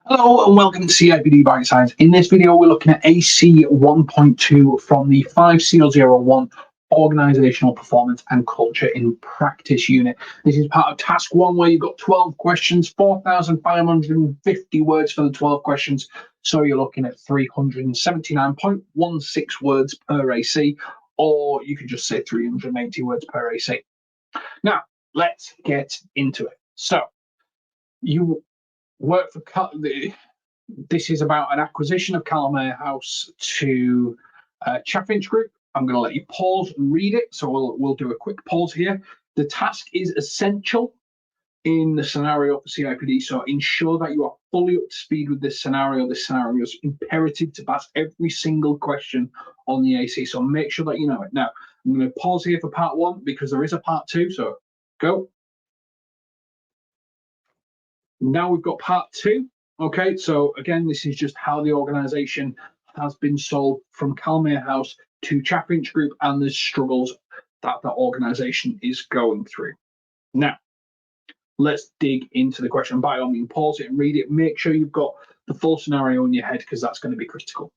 Hello and welcome to CIPD Bitesize. In this video, we're looking at AC1.2 from the 5001 Organizational Performance and Culture in Practice unit. This is part of task one where you've got 12 questions, 4,550 words for the 12 questions. So you're looking at 379.16 words per AC, or you could just say 380 words per AC. Now, let's get into it. So you work for this is about an acquisition of Calmare House to Chaffinch Group. I'm going to let you pause and read it, so we'll do a quick pause here. The task is essential in the scenario for CIPD, so ensure that you are fully up to speed with this scenario. This scenario is imperative to pass every single question on the AC, so make sure that you know it. Now, I'm going to pause here for part one because there is a part two, so go. Now we've got part two. Okay, so again, this is just how the organization has been sold from Calmare House to Chaffinch Group and the struggles that the organization is going through. Now, let's dig into the question. By all means, pause it and read it. Make sure you've got the full scenario in your head because that's going to be critical.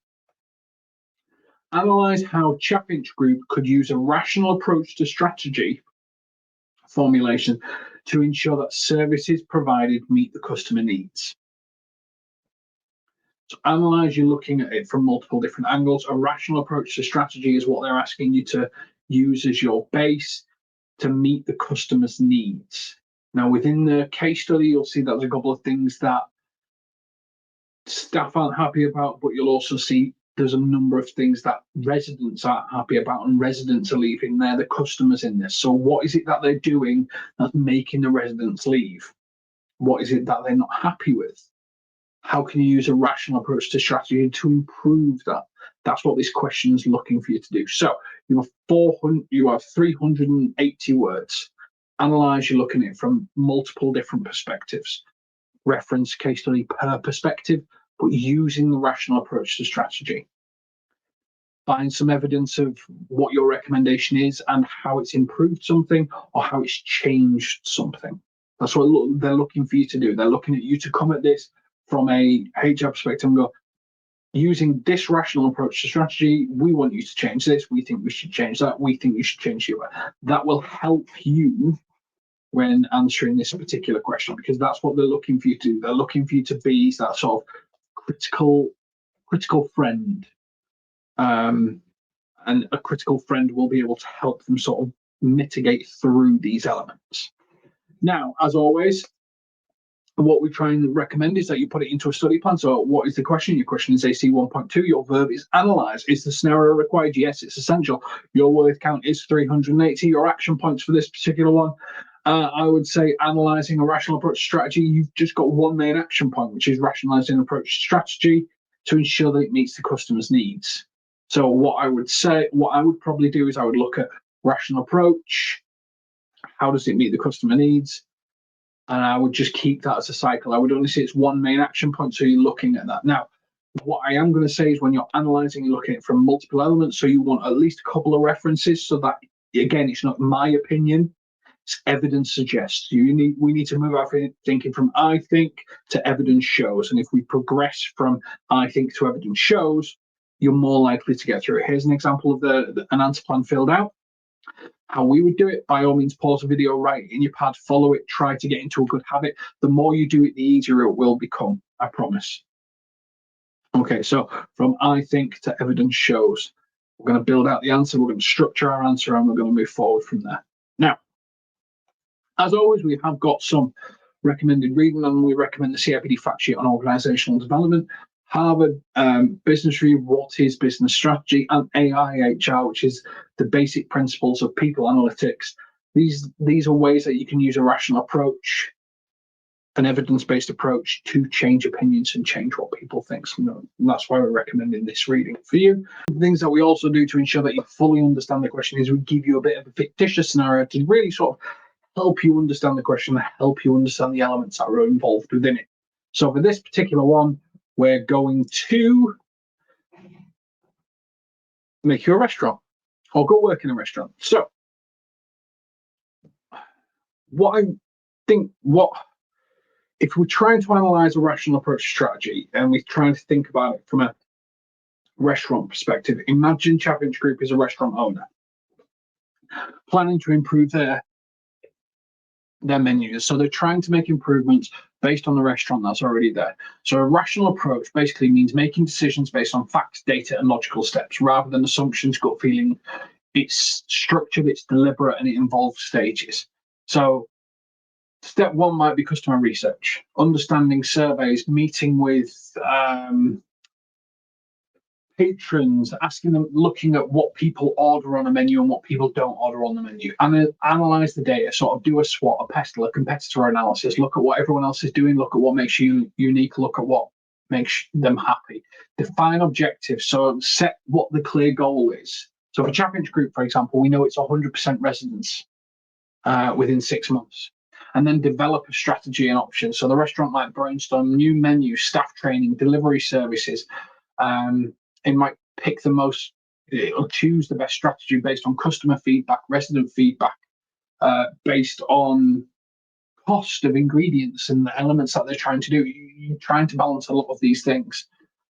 Analyze how Chaffinch Group could use a rational approach to strategy formulation to ensure that services provided meet the customer needs. So analyze, you're looking at it from multiple different angles. A rational approach to strategy is what they're asking you to use as your base to meet the customer's needs. Now, within the case study, you'll see that there's a couple of things that staff aren't happy about, but you'll also see there's a number of things that residents aren't happy about, and residents are leaving. They're the customers in this. So what is it that they're doing that's making the residents leave? What is it that they're not happy with? How can you use a rational approach to strategy to improve that? That's what this question is looking for you to do. So you have 380 words. Analyze, you're looking at it from multiple different perspectives. Reference case study per perspective, but using the rational approach to strategy. Find some evidence of what your recommendation is and how it's improved something or how it's changed something. That's what they're looking for you to do. They're looking at you to come at this from a HR perspective and go, using this rational approach to strategy, we want you to change this. We think we should change that. We think you should change you. That will help you when answering this particular question, because that's what they're looking for you to do. They're looking for you to be that sort of critical friend. And a critical friend will be able to help them sort of mitigate through these elements. Now, as always, what we try and recommend is that you put it into a study plan. So what is the question? Your question is AC 1.2. Your verb is analyze. Is the scenario required? Yes, it's essential. Your word count is 380. Your action points for this particular one, I would say analyzing a rational approach strategy. You've just got one main action point, which is rationalizing approach strategy to ensure that it meets the customer's needs. So what I would probably do is I would look at rational approach. How does it meet the customer needs? And I would just keep that as a cycle. I would only say it's one main action point, so you're looking at that. Now, what I am going to say is when you're analyzing, you're looking at it from multiple elements, so you want at least a couple of references so that, again, it's not my opinion, it's evidence suggests. We need to move our thinking from I think to evidence shows. And if we progress from I think to evidence shows, you're more likely to get through it. Here's an example of an answer plan filled out. How we would do it, by all means, pause the video, write it in your pad, follow it, try to get into a good habit. The more you do it, the easier it will become, I promise. Okay, so from I think to evidence shows, we're going to build out the answer, we're going to structure our answer, and we're going to move forward from there. Now, as always, we have got some recommended reading, and we recommend the CIPD fact sheet on organizational development, Harvard Business Review, what is business strategy, and AI HR, which is the basic principles of people analytics. These are ways that you can use a rational approach, an evidence-based approach to change opinions and change what people think. So that's why we're recommending this reading for you. Things that we also do to ensure that you fully understand the question is we give you a bit of a fictitious scenario to really sort of help you understand the question, help you understand the elements that are involved within it. So for this particular one, we're going to make you a restaurant or go work in a restaurant. So what if we're trying to analyze a rational approach strategy and we're trying to think about it from a restaurant perspective, imagine Chaffinch Group is a restaurant owner planning to improve their menus. So they're trying to make improvements based on the restaurant that's already there. So a rational approach basically means making decisions based on facts, data, and logical steps rather than assumptions, gut feeling. It's structured, it's deliberate, and it involves stages. So step one might be customer research, understanding surveys, meeting with patrons, asking them, looking at what people order on a menu and what people don't order on the menu, and analyze the data, sort of do a SWOT, a pestle, a competitor analysis, look at what everyone else is doing, look at what makes you unique, look at what makes them happy. Define objectives, so set what the clear goal is. So for Chaffinch Group, for example, we know it's 100% residents within 6 months. And then develop a strategy and options. So the restaurant might brainstorm new menus, staff training, delivery services. It might pick it'll choose the best strategy based on customer feedback, resident feedback, based on cost of ingredients and the elements that they're trying to do. You're trying to balance a lot of these things.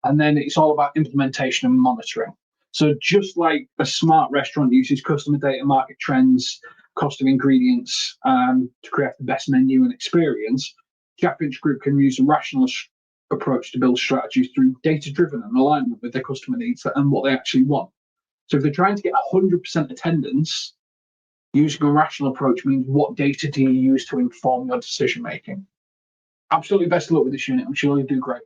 And then it's all about implementation and monitoring. So just like a smart restaurant uses customer data, market trends, cost of ingredients to create the best menu and experience, Chaffinch Group can use a rational approach to build strategies through data-driven and alignment with their customer needs and what they actually want. So if they're trying to get 100% attendance, using a rational approach means what data do you use to inform your decision-making? Absolutely best of luck with this unit. I'm sure you'll do great.